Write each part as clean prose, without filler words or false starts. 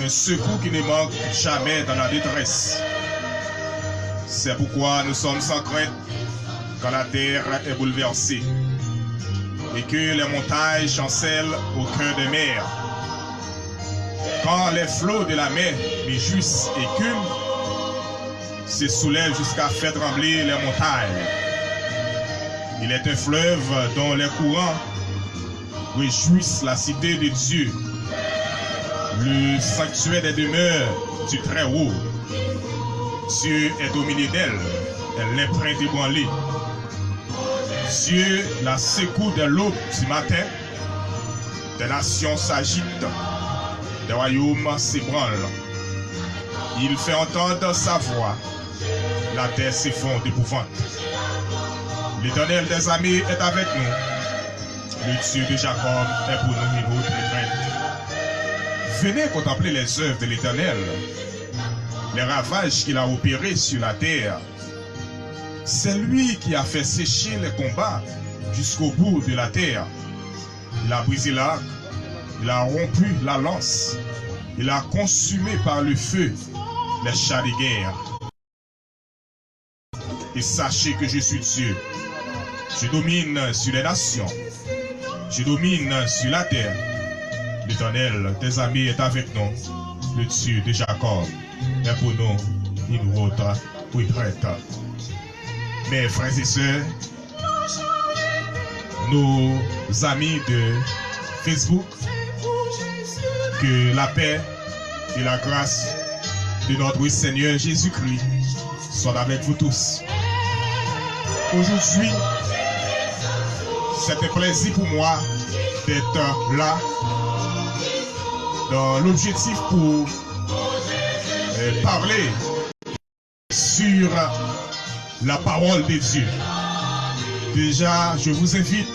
un secours qui ne manque jamais dans la détresse. C'est pourquoi nous sommes sans crainte quand la terre est bouleversée et que les montagnes chancellent au cœur des mers. Quand les flots de la mer réjouissent et écument, se soulèvent jusqu'à faire trembler les montagnes. Il est un fleuve dont les courants réjouissent la cité de Dieu, le sanctuaire des demeures du Très-Haut. Dieu est au milieu d'elle, elle les prête ébranlée. Dieu la secoue de l'aube du matin, des nations s'agitent, des royaumes s'ébranlent. Il fait entendre sa voix, la terre s'effondre d'épouvante. L'Éternel des armées est avec nous, le Dieu de Jacob est pour nous une autre crainte. Venez contempler les œuvres de l'Éternel, les ravages qu'il a opérés sur la terre. C'est lui qui a fait sécher les combats jusqu'au bout de la terre. Il a brisé l'arc, il a rompu la lance, il a consumé par le feu les chars de guerre. Et sachez que je suis Dieu. Je domine sur les nations, je domine sur la terre. L'Éternel des armées est avec nous, le Dieu de Jacob est pour nous une autre retraite. Mes frères et sœurs, nos amis de Facebook, que la paix et la grâce de notre Seigneur Jésus-Christ soient avec vous tous. Aujourd'hui, c'est un plaisir pour moi d'être là dans l'objectif pour parler sur la parole de Dieu. Déjà, je vous invite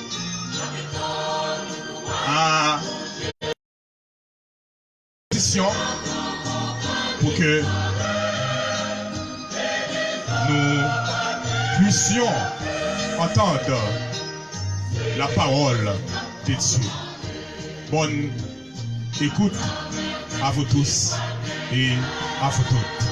à position pour que nous puissions entendre la parole de Dieu. Bonne écoute à vous tous et à vous toutes.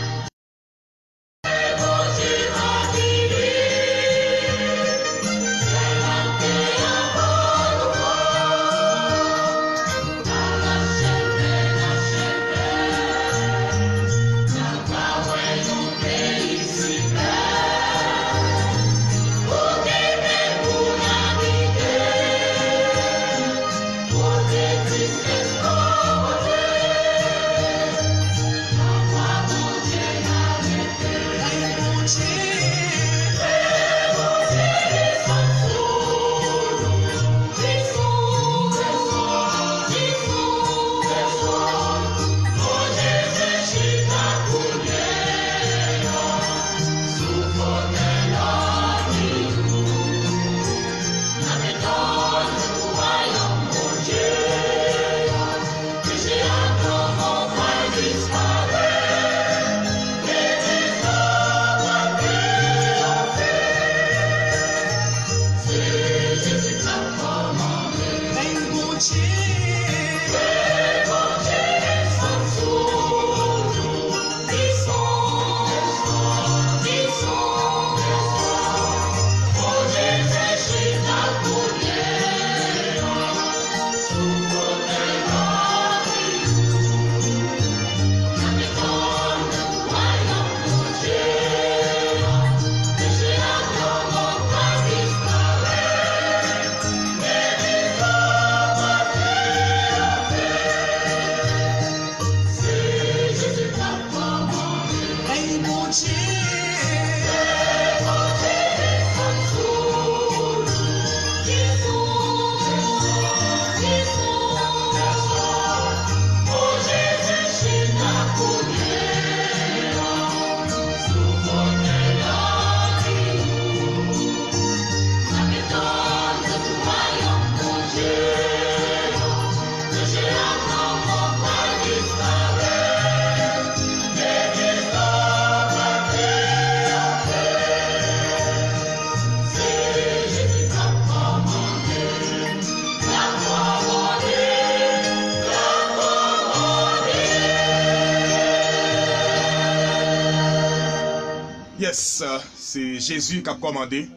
Yes, c'est Jésus qui a commandé.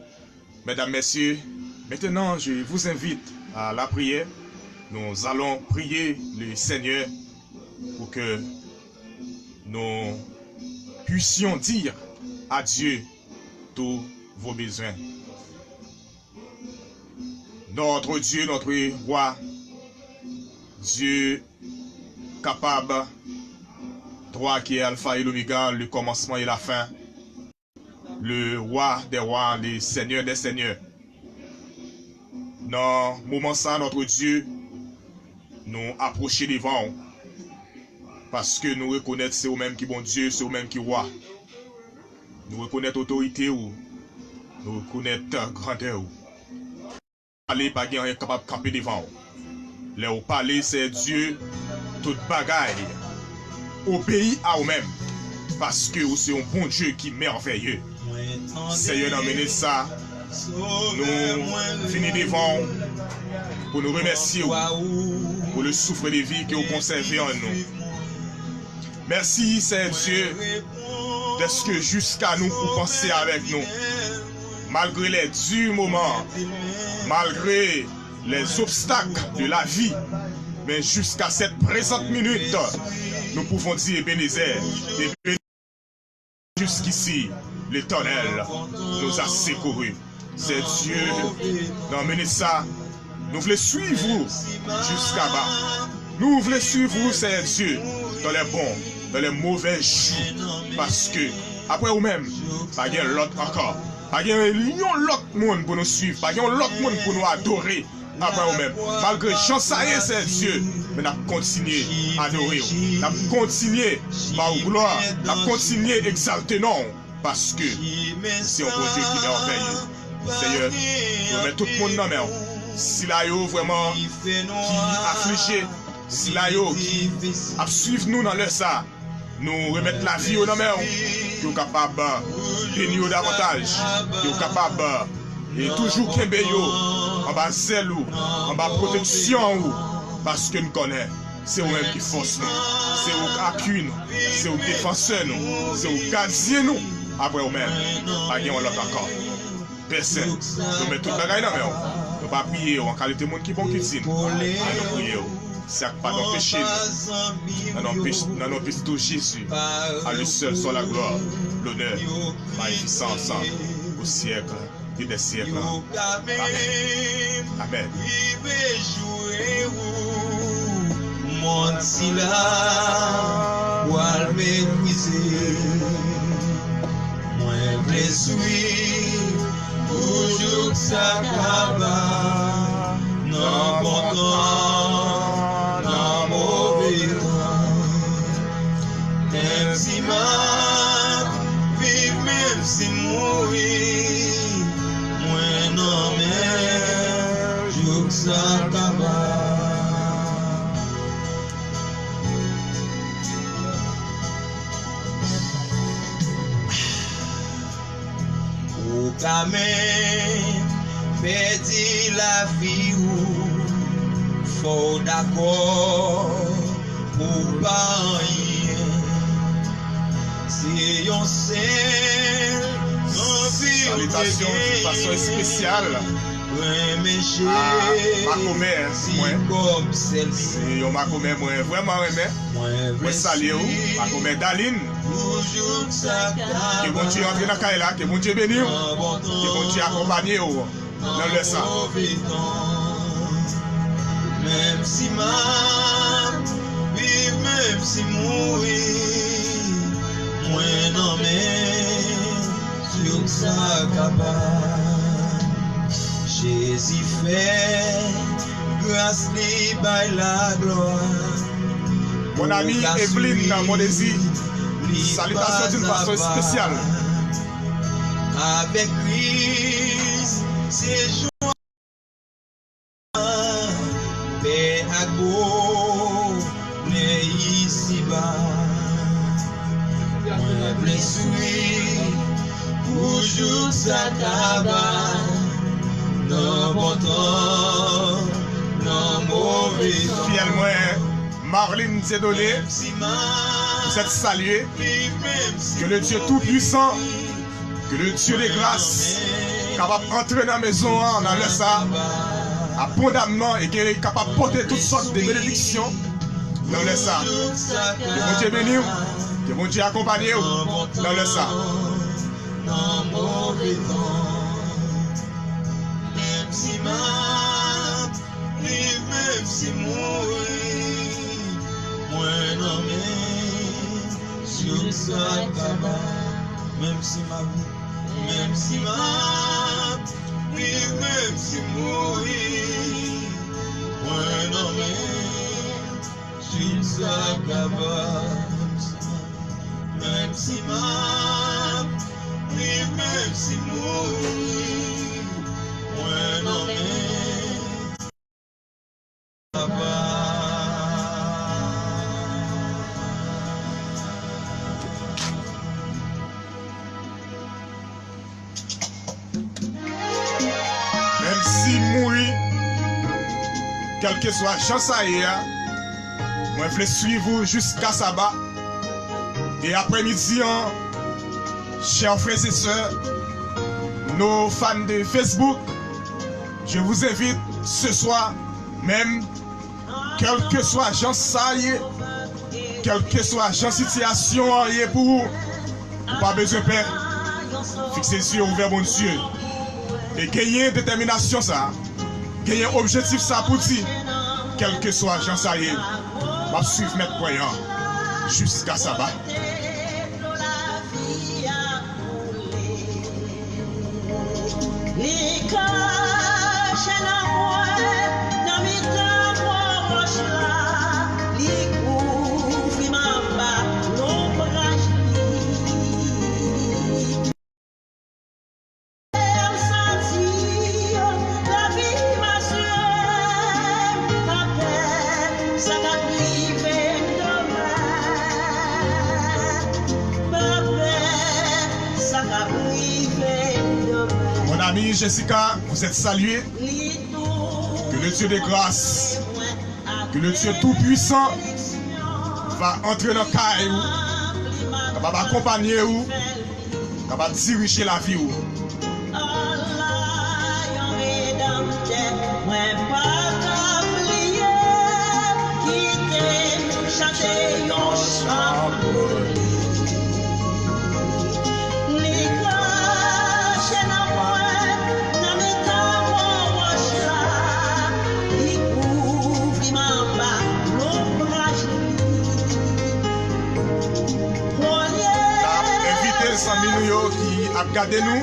Mesdames, Messieurs, maintenant je vous invite à la prière. Nous allons prier le Seigneur pour que nous puissions dire à Dieu tous vos besoins. Notre Dieu, notre roi, Dieu capable, toi qui es Alpha et l'Oméga, le commencement et la fin, le roi des rois, le Seigneur des seigneurs. Dans ce moment ça, notre Dieu, nous approcher devant, parce que nous reconnaissons c'est au même qui bon Dieu, c'est au même qui roi. Nous reconnaissons autorité ou nous reconnaissons grandeur. Parler, pas quelqu'un capable de camper devant. Là où parler, c'est Dieu, toute bagaille. Obéis à vous-même. Parce que c'est un bon Dieu qui est merveilleux. Seigneur, d'emmener ça. Nous finissons devant pour nous remercier pour le souffle de vie que vous conservez en nous. Merci, Seigneur Dieu, d'être que jusqu'à nous pour penser avec nous. Malgré les durs moments, malgré les obstacles de la vie, mais jusqu'à cette présente minute, nous pouvons dire Ebenezer, jusqu'ici, l'Éternel nous a secourus. C'est Dieu d'emmener ça. Nous voulons suivre vous jusqu'à bas. Nous voulons suivre vous, c'est Dieu, dans les bons, dans les mauvais jours. Parce que, après vous-même, pas de l'autre encore. Pas de l'autre monde pour nous suivre. Pas de l'autre monde pour nous adorer. Après vous-même. Malgré Jean Saïe, c'est Dieu. Mais nous avons continué à adorer. Nous avons continué par gloire. Nous avons continué à exalter non. Parce que c'est un bon Dieu qui est merveilleux. Seigneur, nous mettons tout le monde dans la main. Si là, vraiment, qui affligé, si là, qui a suivi nous dans le ça, nous remettre la vie dans la main, qui est capable de bénir davantage, qui est capable et toujours qu'il y en bas zèle, en bas protection, parce que nous connaissons, c'est vous-même qui force nous, c'est vous appui nous, c'est vous défenseur nous, c'est vous gardien nous, après vous-même, pas de l'autre encore. Personne, nous mettons tout le bagage dans la main, nous ne pas prier en qualité de monde qui bon cuisine, nous prions. C'est pas d'empêcher nous, dans nos de Jésus, à lui seul soit la gloire, l'honneur, la magnificence, au siècle et des siècles. Amen. Amen. Même si ma vie, même si mourir, moi non mais je s'accabe. Au camé, perdit la vie ou faut d'accord pour pas rien. Si on sait, salutations de façon spéciale à Macomé, c'est un Macomé vraiment aimé. Moi salue Macomé Daline. Que bon Dieu entre dans la caille là, que bon Dieu bénisse, que bon Dieu accompagne dans le sang. Même si ma vie, même si mourir, moi non mais sur sa capable. Jésus fait grâce li by la gloire. Mon ami Evelyne, mon désir, salutations d'une façon spéciale. Avec Christ, c'est joie. Paix à go, mais ici-bas. Moi blessé, toujours ça cabane. Non bon temps, non mauvais temps. Fiel Marlene s'est donné. Vous êtes salué. Que le Dieu Tout-Puissant Que le Dieu des grâces capable d'entrer dans la maison dans le ça abondamment et qui est capable de porter toutes sortes de bénédictions dans le ça. Que mon Dieu bénisse, que mon Dieu accompagne dans le ça. Dans mauvais temps, même si ma vie, même si mourir, moi non mais sur ça même si ma vie, même si ma vie, même si mourir, moi non mais sur ça même si ma même si mourir, moi non mais même si mourir, quel que soit chance à y moi je vais suivre jusqu'à Sabbat. Et après-midi, chers frères et sœurs, nos fans de Facebook, je vous invite ce soir, même, quel que soit la ça y est, quelle que soit la situation pour vous, pas besoin de peur. Fixez les yeux ouverts, mon Dieu. Et gagner détermination ça, gagner objectif ça pour dire, quel que soit la ça y est, va suivre mes croyants jusqu'à Sabbat. Mon amie Jessica, vous êtes saluée. Que le Dieu de grâce, que le Dieu tout-puissant va entrer dans le caillou, va accompagner vous, va diriger la vie. Qui a regardé nous,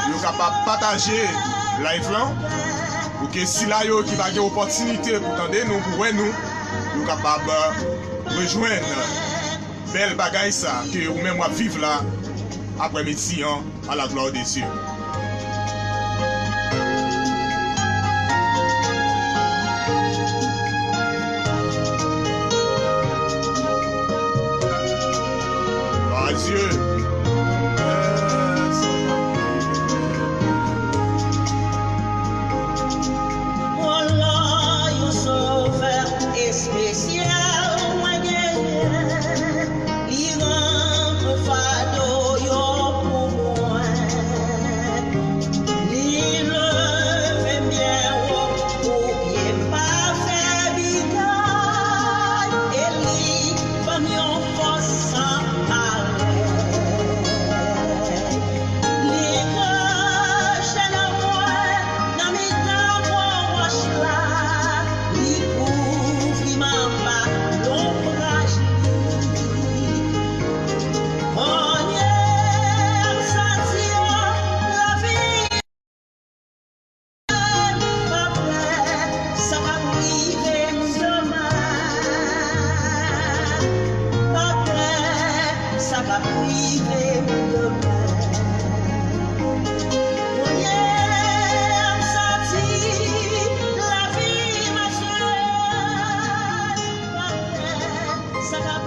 nous sommes capables de partager live là, pour que si là qui va avoir opportunité pour tendre nous, pour nous sommes capables de rejoindre belle bagaille ça, que vous même vivre là après-midi à la gloire des cieux. Dieu.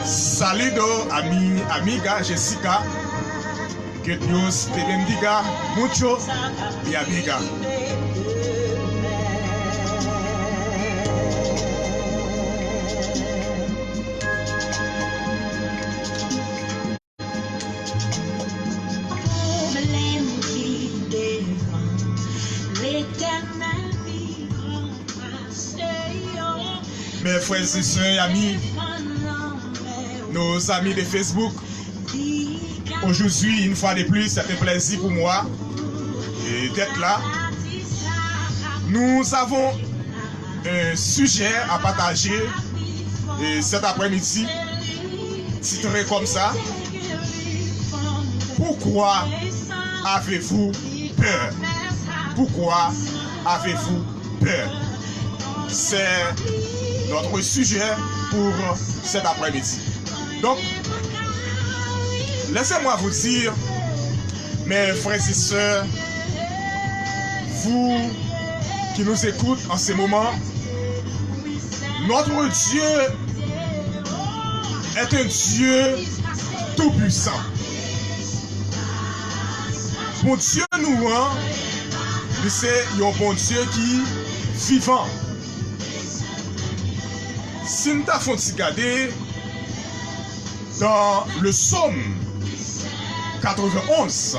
Saludo a mi amiga Jessica, que Dios te bendiga mucho, mi amiga. frères et sœurs et amis, nos amis de Facebook. Aujourd'hui, une fois de plus, c'est un plaisir pour moi d'être là. Nous avons un sujet à partager cet après-midi, titré comme ça. Pourquoi avez-vous peur? Pourquoi avez-vous peur? C'est notre sujet pour cet après-midi. Donc, laissez-moi vous dire, mes frères et sœurs, vous qui nous écoutez en ce moment, notre Dieu est un Dieu tout-puissant. Bon Dieu nous rend, c'est un bon Dieu qui est vivant. Si nous avons regardé dans le psaume 91,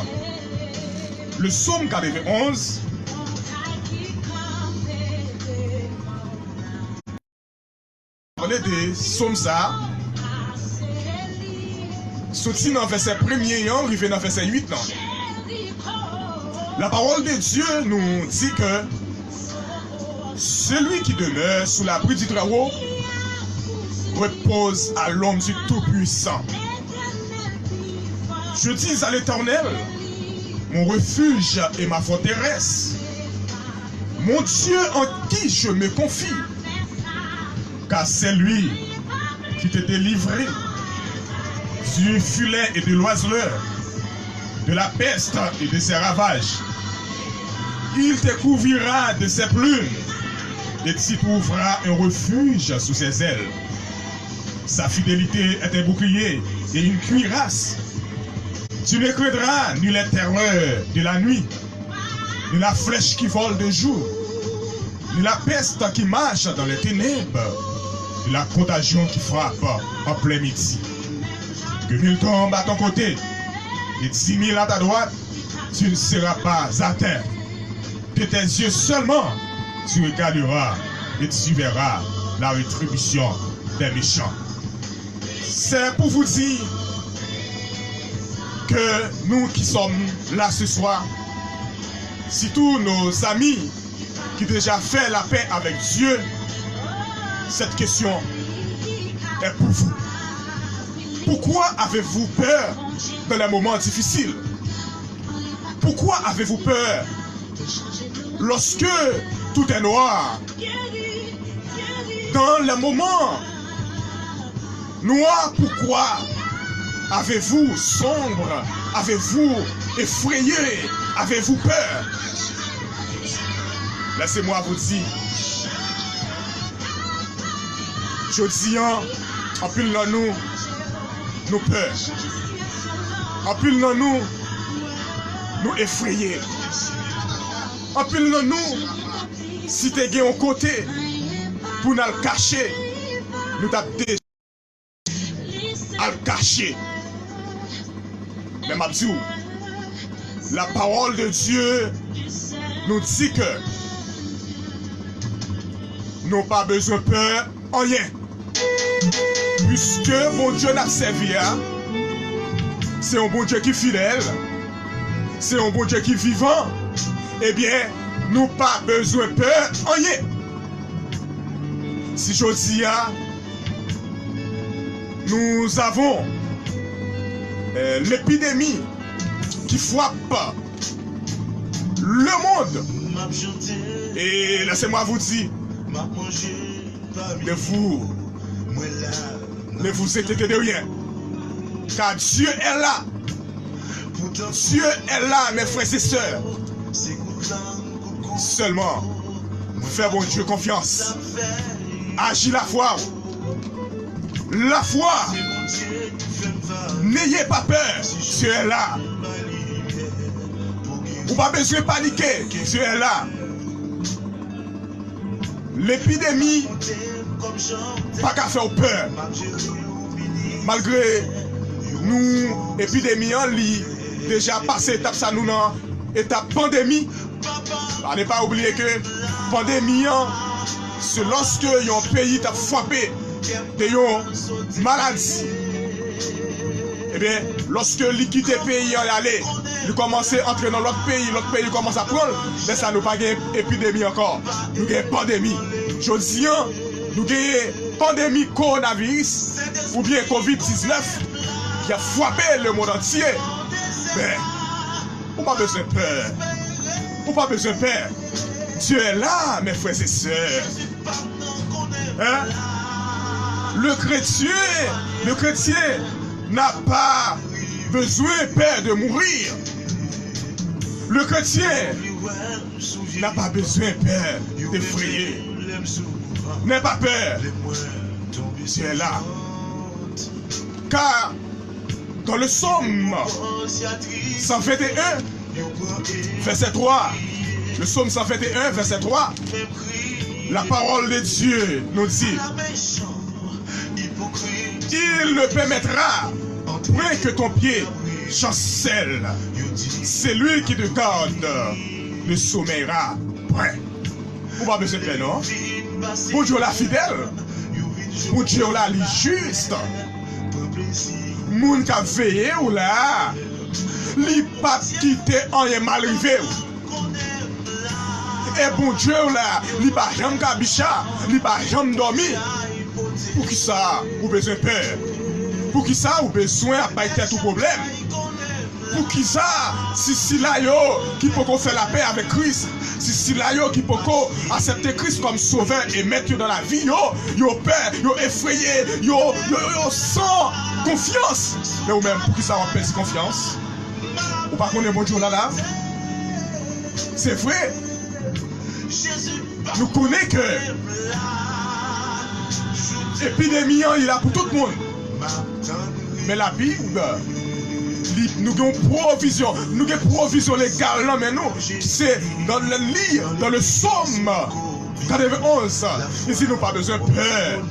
le psaume 91, parler des psaumes ça, sorti dans le verset 1er, arrivé dans le verset 8. Non? La parole de Dieu nous dit que celui qui demeure sous l'abri du Très-Haut repose à l'ombre du Tout-Puissant. Je dis à l'Éternel, mon refuge et ma forteresse, mon Dieu en qui je me confie, car c'est lui qui t'a délivré du filet et de l'oiseleur, de la peste et de ses ravages. Il te couvrira de ses plumes et t'y trouvera un refuge sous ses ailes. Sa fidélité est un bouclier et une cuirasse. Tu ne craindras ni les terreurs de la nuit, ni la flèche qui vole de jour, ni la peste qui marche dans les ténèbres, ni la contagion qui frappe en plein midi. Que 1000 tombent à ton côté et 10 000 à ta droite, tu ne seras pas atteint. Que tes yeux seulement tu regarderas et tu verras la rétribution des méchants. C'est pour vous dire que nous qui sommes là ce soir, si tous nos amis qui ont déjà fait la paix avec Dieu, cette question est pour vous. Pourquoi avez-vous peur dans les moments difficiles? Pourquoi avez-vous peur lorsque tout est noir? Dans les moments noirs, pourquoi avez-vous sombre? Avez-vous effrayé? Avez-vous peur? Laissez-moi vous dire, je dis en pile dans nous peur. En pile dans nous effrayer. En pile dans nous, si tu es en côté pour nous le cacher, nous t'avons déjà à le cacher. Mais Mabzou, la parole de Dieu nous dit que nous n'avons pas besoin de peur en rien. Puisque mon Dieu n'a servi, c'est un bon Dieu qui est fidèle, c'est un bon Dieu qui est vivant, eh bien, nous n'avons pas besoin de peur en rien. Si je dis, nous avons l'épidémie qui frappe le monde. Et laissez-moi vous dire, ne vous inquiétez de rien. Car Dieu est là. Dieu est là, mes frères et sœurs. Seulement, fais bon Dieu confiance. Agis la foi. La foi. N'ayez pas peur. Dieu est là. Vous n'avez pas besoin de paniquer. Dieu est là. L'épidémie, pas qu'à faire peur. Malgré nous, épidémie en lit, déjà passé étape ça nous dans étape pandémie. Ne pas oublier que pandémie Parce que lorsque un pays t'a frappé de une maladie, eh bien, lorsque il quitte le pays en aller, il commence à entrer dans l'autre pays commence à prendre, mais ça nous pas une épidémie encore. Nous avons une pandémie. Je dis, nous avons une pandémie coronavirus ou bien COVID-19 qui a frappé le monde entier. Mais, on n'a pas besoin de peur. On n'a pas besoin de peur. Dieu est là, mes frères et sœurs. Hein? Le chrétien n'a pas besoin, père, de mourir. Le chrétien n'a pas besoin, père, d'effrayer. N'aie pas peur. Dieu est là. Car dans le psaume 121, verset 3, le psaume 121, verset 3, la parole de Dieu nous dit: il ne permettra point que ton pied chancelle. C'est lui qui te garde, ne sommeillera point. Vous pas besoin de faire, non? Pour Dieu la fidèle, pour Dieu la juste, moun qui a veillé ou là, li pas quitté en est mal arrivé. Et bon Dieu là, li pas jamais kabicha, li pas jamais dormi. Pour qui ça, vous besoin de peur? Pour qui ça, vous besoin de pas tout problème? Pour qui ça, si là yo qui peut faire la paix avec Christ, si là yo qui peut accepter Christ comme sauveur et mettre dans la vie, yo peur, yo effrayé, yo sans confiance. Mais ou même pour qui ça on perd confiance? Ou pas qu'on est bon Dieu là? C'est vrai. Nous connaissons que l'épidémie il est là pour tout le monde. Mais la Bible, nous avons provision. Nous avons provision légale là, mais nous, c'est dans le livre, dans le psaume 91. Ici, nous n'avons pas besoin de peur.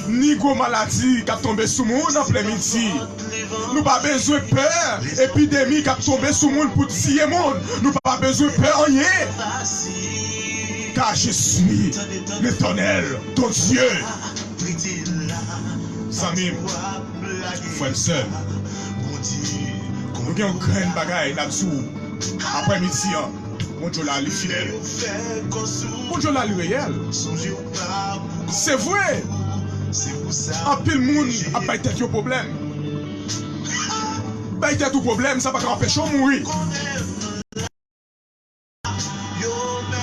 Ni gros maladie qui a tombé sur nous en plein midi. Nous n'avons pas besoin de peur. Épidémie qui a tombé sur nous pour tuer le monde. Nous n'avons pas besoin de peur. Rien. Car je suis l'Éternel, ton Dieu. Samim, frère et sœur, nous avons une grande bagaille là-dessous. Après-midi, mon Dieu l'a fidèle. Mon Dieu l'a réel. C'est vrai. En pile monde a pas été de problème. Pas été de problème, ça va pas empêcher de mourir.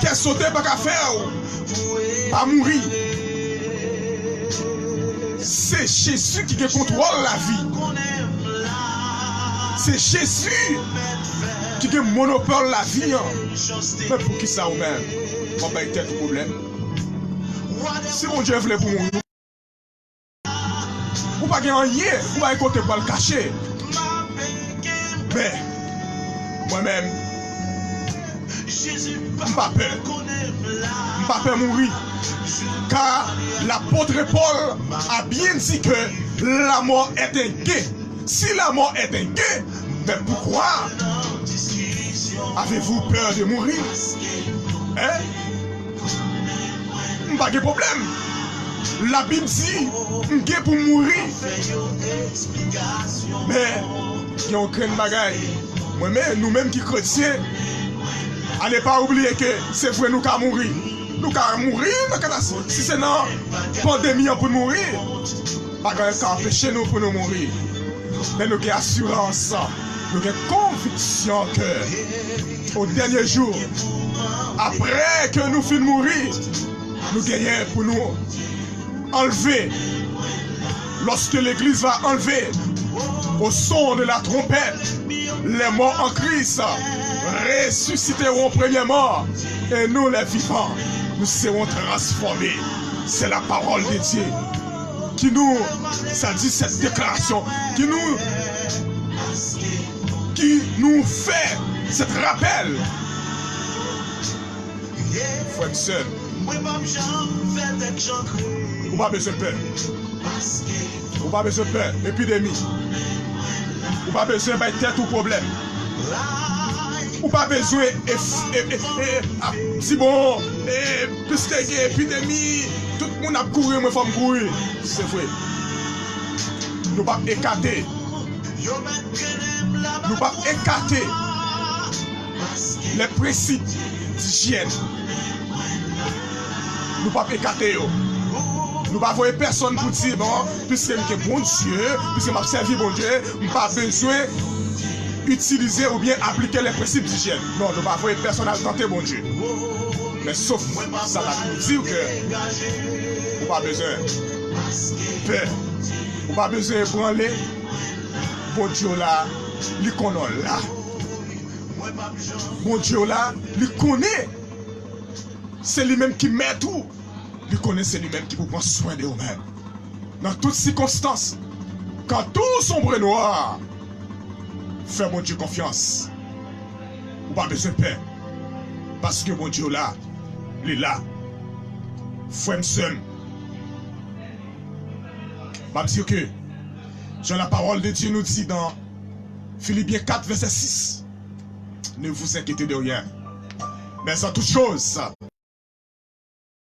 Qu'est-ce que sauter pas qu'à faire? Pas mourir. C'est Jésus qui contrôle la vie. C'est Jésus qui monopole la vie. Mais pour qui ça ou même? On va être de problème. Si mon Dieu voulait pour mourir, ou pas gagner, ou pas écouter pour le cacher. Mais moi-même, je n'ai pas peur. Je n'ai pas peur de mourir. Car l'apôtre Paul a bien dit que la mort est un gain. Si la mort est un gain, mais pourquoi avez-vous peur de mourir? Hein? Pas de problème. La Bible dit que pour mourir. Mais il y a aucun bagaille. Moi-même, nous-mêmes qui chrétiens, allez pas oublier que c'est vrai nous qu'à mourir. Nous qu'à mourir, si c'est non pandémie pour mourir, pas qu'à empêcher nous pour nous mourir. Mais nous avons assurance, nous avons conviction que au dernier jour, après que nous finissons de mourir, nous gagnons pour nous enlever. Lorsque l'Église va enlever au son de la trompette, les morts en Christ ressusciteront premièrement et nous les vivants, nous serons transformés. C'est la parole de Dieu qui nous, ça dit cette déclaration, qui nous fait cet rappel. Frère et sœur, on va besoin de peur. On va besoin de peur. Épidémie. On va besoin de tête ou problème. On pas besoin si bon Et puisque il y a épidémie, tout le monde a couru, moi, il faut me courir. C'est vrai. Nous ne pouvons pas écarter. Nous ne pouvons pas écarter les principes d'hygiène. Nous ne pouvons pas écarter. Nous ne pouvons pas voir personne pour dire, bon, puisque je suis bon Dieu, puisque je servi bon Dieu, je n'ai pas besoin d'utiliser ou bien appliquer les principes d'hygiène. Non, nous ne pouvons pas voir personne à tenter bon Dieu. Mais sauf, ça va nous dire que nous pas besoin de peur. Nous pas besoin de branler. Bon Dieu là, il connaît là. Bon Dieu là, il connaît. C'est lui-même qui met tout. Il connaît, c'est lui-même qui vous prend soin de vous-même. Dans toutes circonstances, quand tout sombre et noir, fais mon Dieu confiance. Ou pas besoin de peur. Parce que mon Dieu là, il est là. Frère seul. Je vais dire que Jean, la parole de Dieu nous dit dans Philippiens 4, verset 6. Ne vous inquiétez de rien. Mais en toute chose,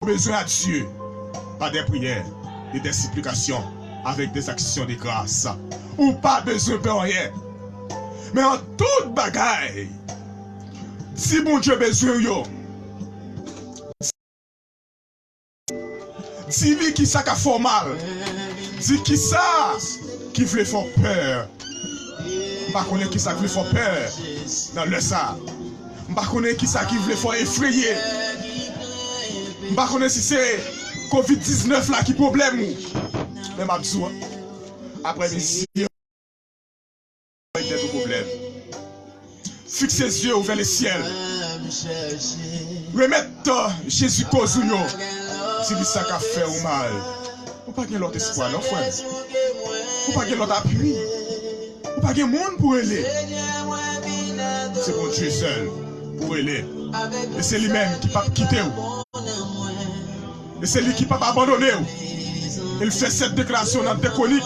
besoin à Dieu par des prières et des supplications avec des actions de grâce. Ou pas besoin de rien. Mais en toute bagaille, si mon Dieu besoin yo, dis-lui qui ça qui a fait mal. Dis qui ça qui voulait faire peur. Je ne connais pas qui ça qui voulait faire peur dans le ça. Je ne connais pas qui ça qui voulait faire effrayer. Je ne connais pas si c'est COVID-19 là qui problème. Mais je dis, après midi, il y a des problèmes. Fixe les yeux vers le ciel. Remettre Jésus cause ou yo. Si lui ça qu'a fait ou mal. Ou pas qu'il l'autre espoir, non frère. Ou pas qu'il l'autre appui. Ou pas qu'il y ait monde pour aller. C'est bon Dieu seul pour aller. Et c'est lui-même qui ne peut pas quitter ou. Et c'est lui qui ne peut pas abandonner ou. Il fait cette déclaration dans Déconique,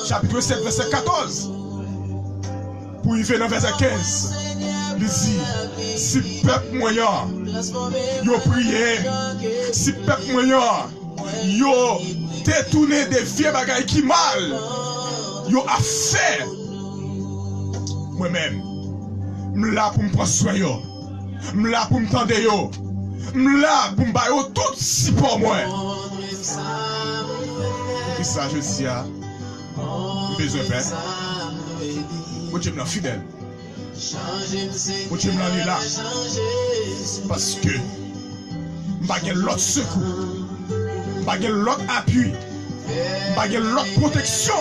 chapitre 7, verset 14. Pour y venir dans verset 15. Il dit, si peuple moyen, yo prié, si peuple moyen, yo détourné des vieux bagailles qui mal, yo a fait. Moi-même, m'la pour me prendre soin yo, m'la pour me tendre yo, m'la pour me bailler tout si pour moi. Et ça, je dis, besoin de faire. Moi, je suis fidèle. Moi, je suis là. Parce que je n'ai pas l'autre secours. Je n'ai pas l'autre appui. Je n'ai pas l'autre protection.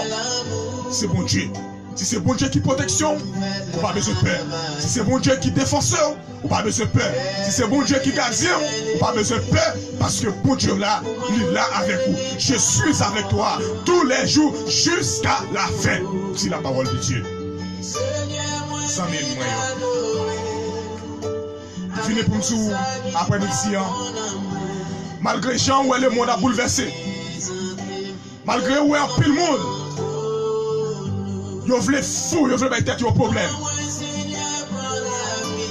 C'est bon Dieu. Si c'est bon Dieu qui protection, on n'a pas besoin de peur. Si c'est bon Dieu qui défenseur, on n'a pas besoin de peur. Si c'est bon Dieu qui gardien, on n'a pas besoin de peur. Parce que bon Dieu là, il est là avec vous. Je suis avec toi tous les jours jusqu'à la fin. C'est la parole de Dieu. Sans même moyen. Fini pour nous après-midi. Malgré Jean où le monde a bouleversé. Malgré où un pile monde. Vous voulez fou, vous voulez mettre tête au problème.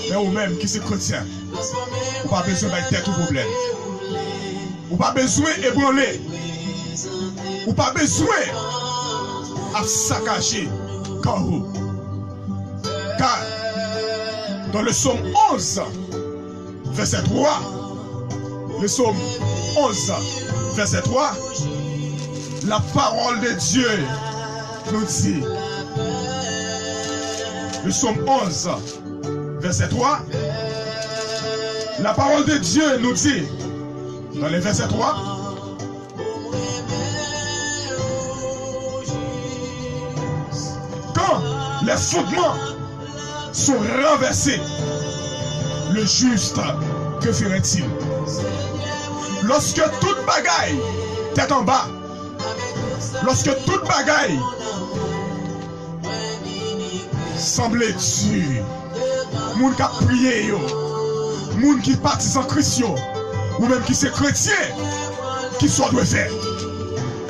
Mais vous-même qui se chrétien, vous n'avez pas besoin de mettre tête au problème. Vous n'avez pas besoin d'ébranler. Vous n'avez pas besoin de saccager quand vous. Car dans le psaume 11, verset 3, le psaume 11, verset 3, la parole de Dieu nous dit, le psaume 11, verset 3, la parole de Dieu nous dit, dans le verset 3, quand les fondements sont renversés, le juste, que ferait-il? Lorsque toute bagaille tête en bas, lorsque toute bagaille semblait dur, moun qui a prié, moun qui partisan chrétien, ou même qui c'est chrétien, qui soit doit faire?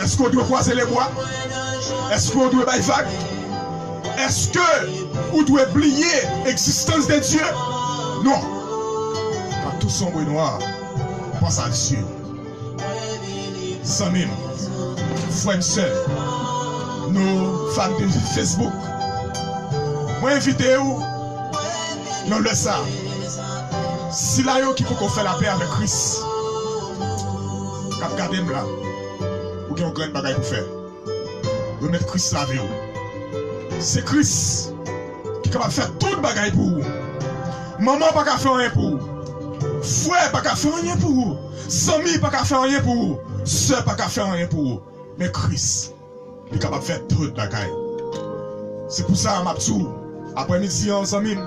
Est-ce qu'on doit croiser les bois? Est-ce qu'on doit bailler vague? Est-ce que vous devez oublier l'existence de Dieu? Non. Quand tout sombre et noir, pense à Dieu. Sans même, frères et sœurs, nos femmes de Facebook, moi invité vous, non le ça. Si là yo qui peut qu'on fait la paix avec Christ, cap garder là, ou qui ont grand bagaille pour faire. Remettre Christ la vie. C'est Christ qui est capable de faire tout bagaille pour vous. Maman pas qu'à faire rien pour vous. Frère pas qu'à faire rien pour vous. Sami pas qu'à faire rien pour vous. Sœur pas qu'à faire rien pour vous. Mais Christ est capable de faire tout bagaille. C'est pour ça, ma petite, après-midi, ensemble,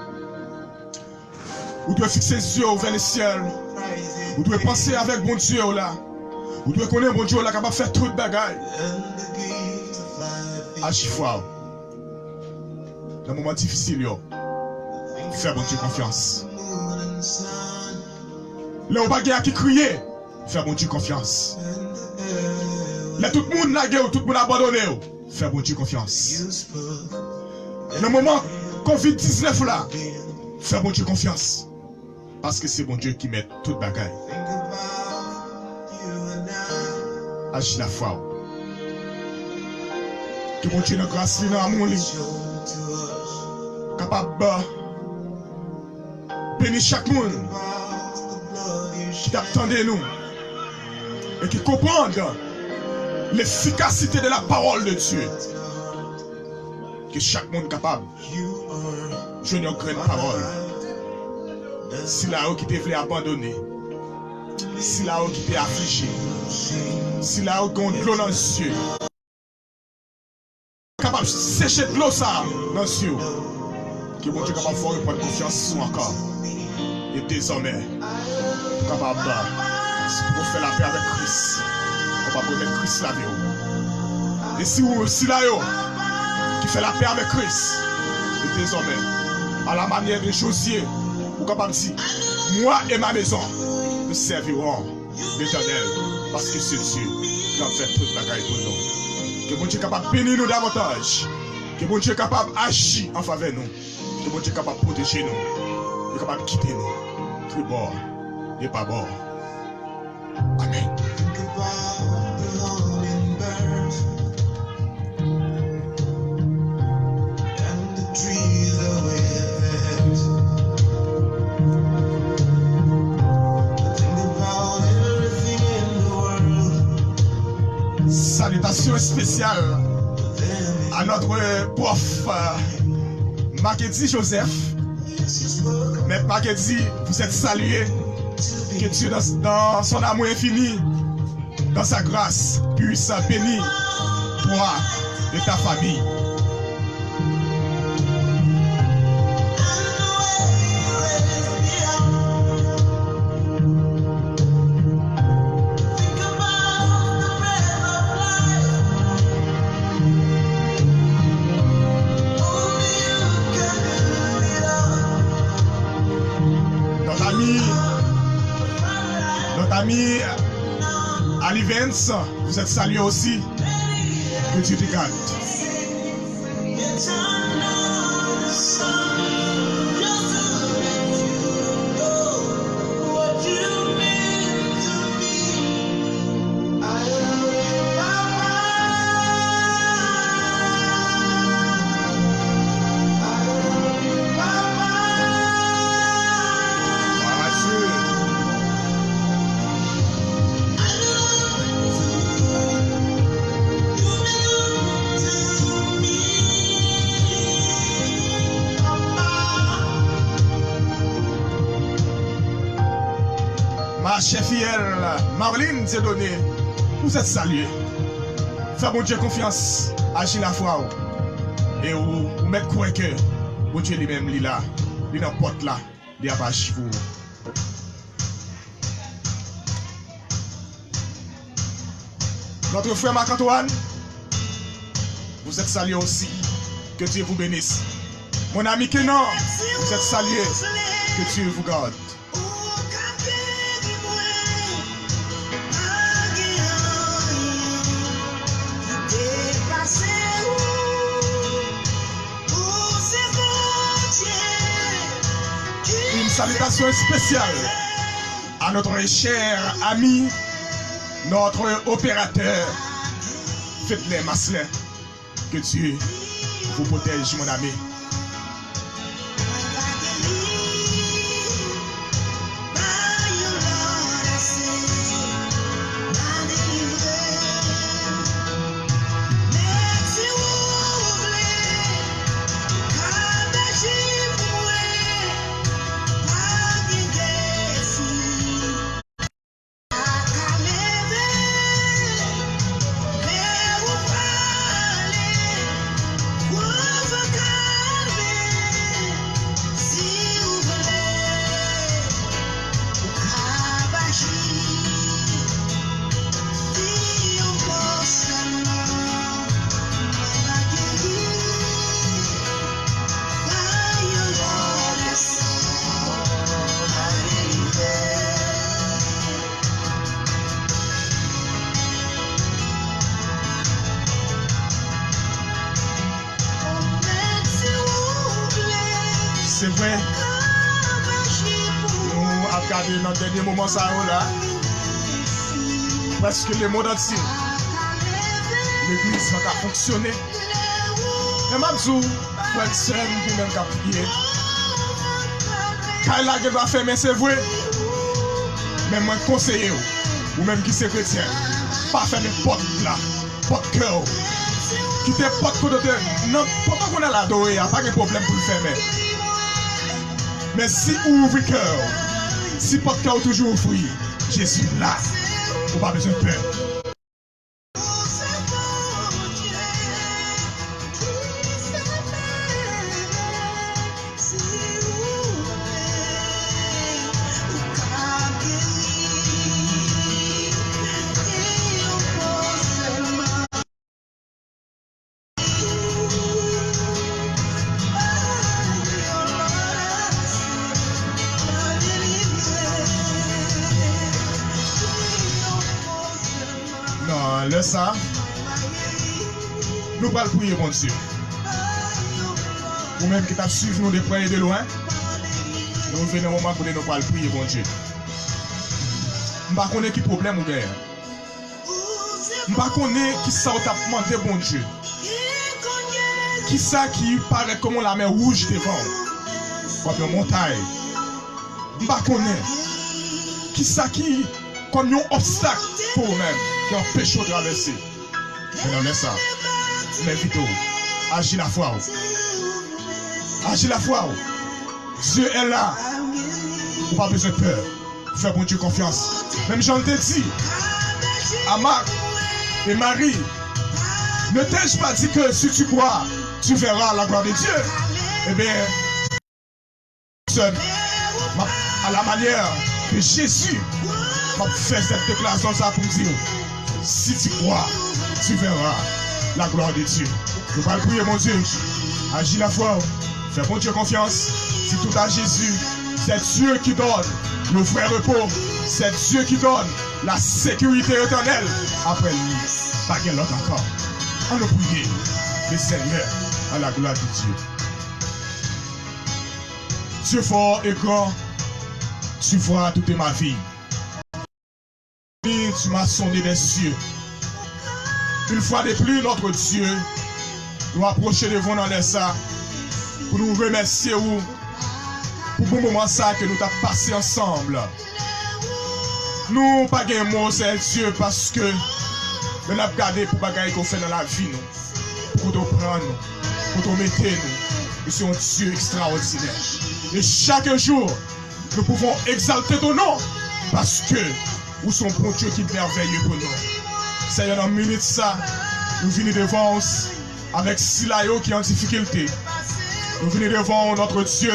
vous devez fixer les yeux vers le ciel. Vous devez penser avec bon Dieu là. Vous devez connaître bon Dieu là capable de faire tout bagaille. À chaque fois, dans les moments difficiles, faire bon Dieu confiance. Là où il y a qui crier, faire bon Dieu confiance. Là tout le monde la guerre, tout le monde abandonné, faire bon Dieu confiance. Dans le moment Covid-19 là, faire bon Dieu confiance. Parce que c'est bon Dieu qui met toute bagaille. Agis la foi. Que bon Dieu nous grâce dans l'amour. Capable de bénir chaque monde qui t'attend de nous et qui comprend l'efficacité de la parole de Dieu. Que chaque monde capable de jouer une grande parole. Si là où qui te voulait abandonner, si là où qui t'est affligé, si là où qu'on de l'eau dans les yeux, capable de sécher de l'eau ça dans les yeux, que bon Dieu capable de faire prendre confiance en encore. Et désormais, capable de faire la paix avec Christ, capable de mettre Christ la vie. Et si là qui fait la paix avec Christ, et désormais, à la manière de Josué, vous capable de dire, moi et ma maison, nous servirons l'Éternel, parce que c'est Dieu qui a fait toute la bagaille pour nous. Que bon Dieu est capable de bénir nous davantage, que bon Dieu est capable d'agir en faveur de nous, que bon Dieu est capable de protéger nous, il est capable de quitter nous, tout bord et pas bord. Amen. Salutations spéciales à notre prof Makedi Joseph. Mais Makedi, vous êtes salué. Que Dieu dans son amour infini, dans sa grâce, puisse bénir toi et ta famille. Notre ami Ali Vance, vous êtes salué aussi. Que Dieu te garde. Ma chère fidèle, Marlene Zedonné, vous êtes salués. Faites bon Dieu confiance, agissez la foi. Et vous mettez quoi que bon Dieu lui-même, il est là, il est dans la porte là, il est à bâche pour vous. Notre frère Marc-Antoine, vous êtes salués aussi. Que Dieu vous bénisse. Mon ami Kenan, vous êtes salués. Que Dieu vous garde. Une salutation spéciale à notre cher ami, notre opérateur. Faites-les, Maslin. Que Dieu vous protège, mon ami. C'est vrai, nous avons regardé dans le dernier moment ça là, parce que le monde entier, l'église va fonctionner. Et ma dis, frère Sam, qui même qu'à prier. Quand la va fermer, c'est vrai. Mais moi, conseiller, ou même qui c'est chrétien, pas fermer porte là, porte cœur. Quitter porte côté, non, pas qu'on a la doé, il n'y a pas de problème pour le fermer. Mais si vous ouvrez le cœur, si votre cœur est toujours ouvert, Jésus là, vous n'avez pas besoin de peur. Le ça, nous allons prier, mon Dieu. Vous-même qui t'avez suivi nous de près et de loin, nous venons au moment où nous allons prier, mon Dieu. Je ne sais pas qui problème ou bien. Je ne sais pas qui ça t'a demandé, mon Dieu. Qui ça qui paraît comme la mer rouge devant, comme une montagne. Je ne sais pas qui ça qui comme un obstacle pour vous-même. Qui empêche de traverser. Mais non, laisse ça. Mais vite, agis la foi. Agis la foi. Dieu est là. Vous n'avez pas besoin de peur. Fais bon Dieu confiance. Même Jean te dit à Marc et Marie, ne t'ai-je pas dit que si tu crois, tu verras la gloire de Dieu? Eh bien, à la manière que Jésus m'a fait cette déclaration ça pour dire. Si tu crois, tu verras la gloire de Dieu. Je vais prier, mon Dieu. Agis la foi. Fais mon Dieu confiance. Si tout à Jésus, c'est Dieu qui donne le vrai repos. C'est Dieu qui donne la sécurité éternelle. Après lui, pas qu'il l'autre encore. On le prie, le Seigneur, à la gloire de Dieu. Dieu fort et grand, tu vois toute ma vie. Tu m'as sondé des cieux. Une fois de plus, notre Dieu nous approcher devant dans les ça pour nous remercier pour le moment ça que nous avons passé ensemble. Nous pas de mots, c'est Dieu parce que nous avons regardé pour bagaille qu'on fait dans la vie nous, pour nous prendre, pour nous mettre nous. Nous sommes un Dieu extraordinaire. Et chaque jour, nous pouvons exalter ton nom parce que nous sommes bon Dieu qui est merveilleux pour nous. Seigneur, dans une minute ça, nous venons devant avec Silayo qui est en difficulté. Nous venons devant notre Dieu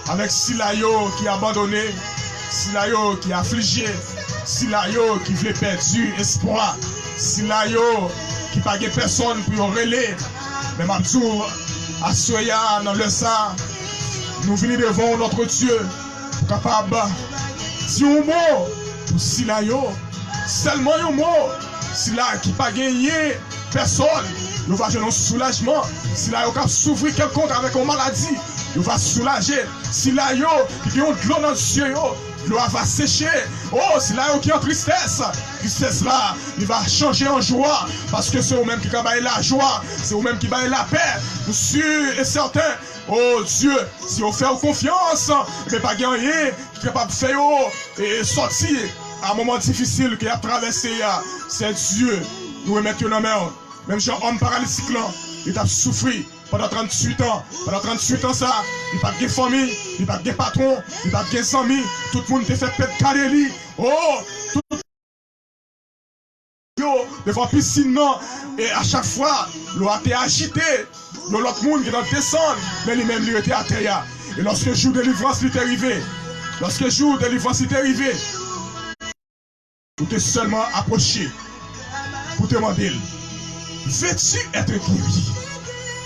avec Silayo qui est abandonné, Silayo qui est affligé, Silayo qui veut perdu espoir, Silayo qui n'a pas personne pour le relais. Mais maintenant, à Soya, dans le sang, nous venons devant notre Dieu capable de dire un mot pour Silayo, seulement un mot. Sila qui n'a pas gagné personne, nous va jouer un soulagement. Sila qui a souffert quelconque avec une maladie, nous va soulager. Sila qui a de l'eau dans les yeux, gloire va sécher. Oh, c'est là qui est en tristesse. Tristesse là, il va changer en joie. Parce que c'est vous-même qui baille la joie. C'est vous-même qui baille la paix. Je suis sûr et certain. Oh Dieu, si vous faites confiance, mais pas gagner, qui est capable de faire et sortir à un moment difficile qui a traversé. C'est Dieu. Nous remettons la main. Même si un homme paralytique là, il a souffert pendant 38 ans. Pendant 38 ans, ça, il n'a pas de famille, il n'a pas de patron, il n'a pas de amis. Tout le monde te fait pète calélie. Oh, tout devant piscine, non. Et à chaque fois, l'eau a été agité. L'autre monde qui doit descendre, mais lui-même, il était à terre. Et lorsque le jour de délivrance est arrivé, lorsque le jour de délivrance est arrivé, vous êtes seulement approché pour te demander, veux-tu être guéri?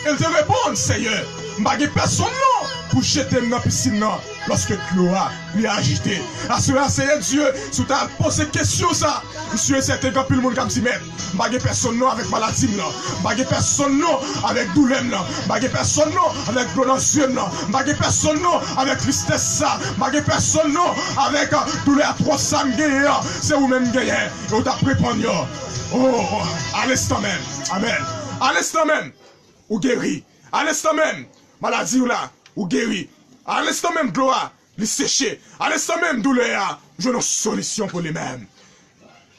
Elle te répond, Seigneur, je n'ai pas personne non pour jeter dans la piscine lorsque l'eau est agité. À cela, Seigneur Dieu, si tu as posé question, ça, monsieur, c'est un peu le monde qui me dit, je n'ai pas personne non avec maladie, je n'ai pas personne non avec douleur, je n'ai pas personne non avec douleur, je n'ai pas personne non avec tristesse, je n'ai pas personne non avec douleur trop sanguine. C'est vous-même qui gagnez. Et vous avez répondu. Oh, à l'instant même. Amen. À l'instant même. Ou guéri. À l'instant même, maladie ou là, ou guéri. À l'instant même, gloire, les sécher. À l'instant même, douleur, je n'ai une solution pour les mêmes.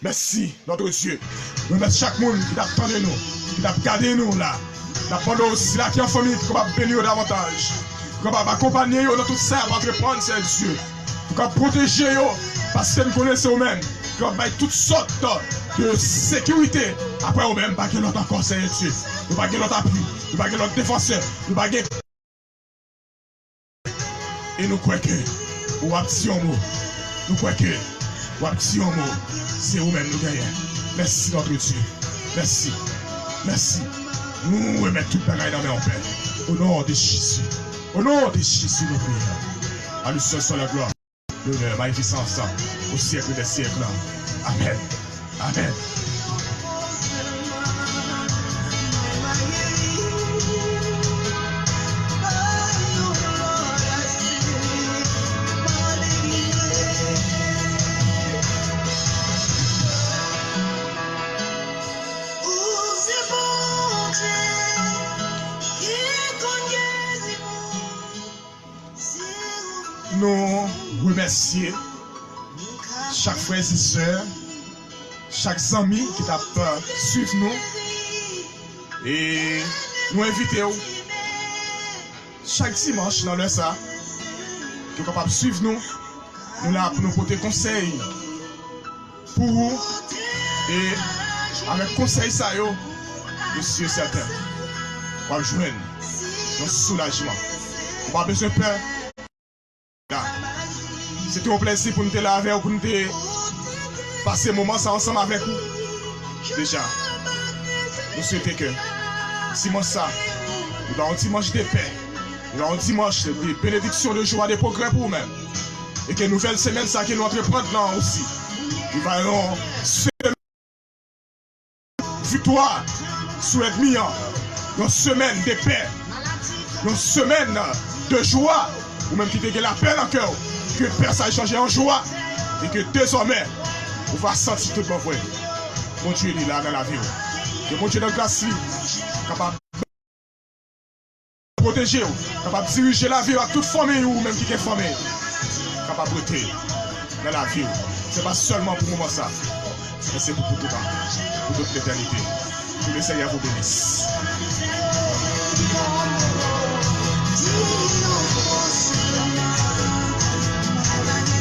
Merci, notre Dieu. Nous mettons chaque monde qui attend de nous, qui a gardé nous là. Nous apprenons aussi là qui est en famille, qui va bénir davantage. Qui va accompagner dans tout ça, pour entreprendre, c'est Dieu. Qui va protéger, parce que nous connaissons nous-mêmes. Qui va mettre toutes sortes de sécurité. Après, nous-mêmes, pas que l'autre encore, c'est Dieu. Nous pas que l'autre appui, nous pas que l'autre défenseur, nous pas que. Et nous croyons que, ou action mot, nous croyons que, ou action mot, c'est vous-même nous gagnons. Merci notre Dieu. Merci. Merci. Nous remettons tout le bagage dans nos paix. Au nom de Jésus. Au nom de Jésus, nous prions. À lui seul soit la gloire, l'honneur, magnificence, au siècle des siècles. Amen. Amen. Nous remercions chaque frère et sœur, chaque ami qui t'a suivre nous et nous invitons chaque dimanche dans le ça qui est capable de suivre nous. Nous là pour nous porter conseil pour vous et avec conseil ça yo, monsieur certain, on va joindre un soulagement. On n'a pas besoin de peur. C'était un plaisir pour nous te laver ou pour nous te passer un moment ensemble avec vous. Déjà, nous souhaitons que dimanche ça, nous avons un dimanche de paix, nous avons un dimanche de bénédiction, de joie, de progrès pour nous-mêmes. Et que nouvelle semaine, ça que nous entreprendre là aussi. Nous allons victoire sous l'ennemi, une semaine de paix, une semaine de joie, ou même qui te la paix dans le cœur. Que le Père s'est changé en joie et que désormais, on va sentir tout le monde. Mon Dieu est là dans la vie. Que mon Dieu de grâce, capable de protéger, capable de diriger la vie à toute famille ou même qui est famille, capable de protéger dans la vie. Ce n'est pas seulement pour le moment ça, mais c'est pour tout le temps, pour toute l'éternité. Que le Seigneur vous bénisse.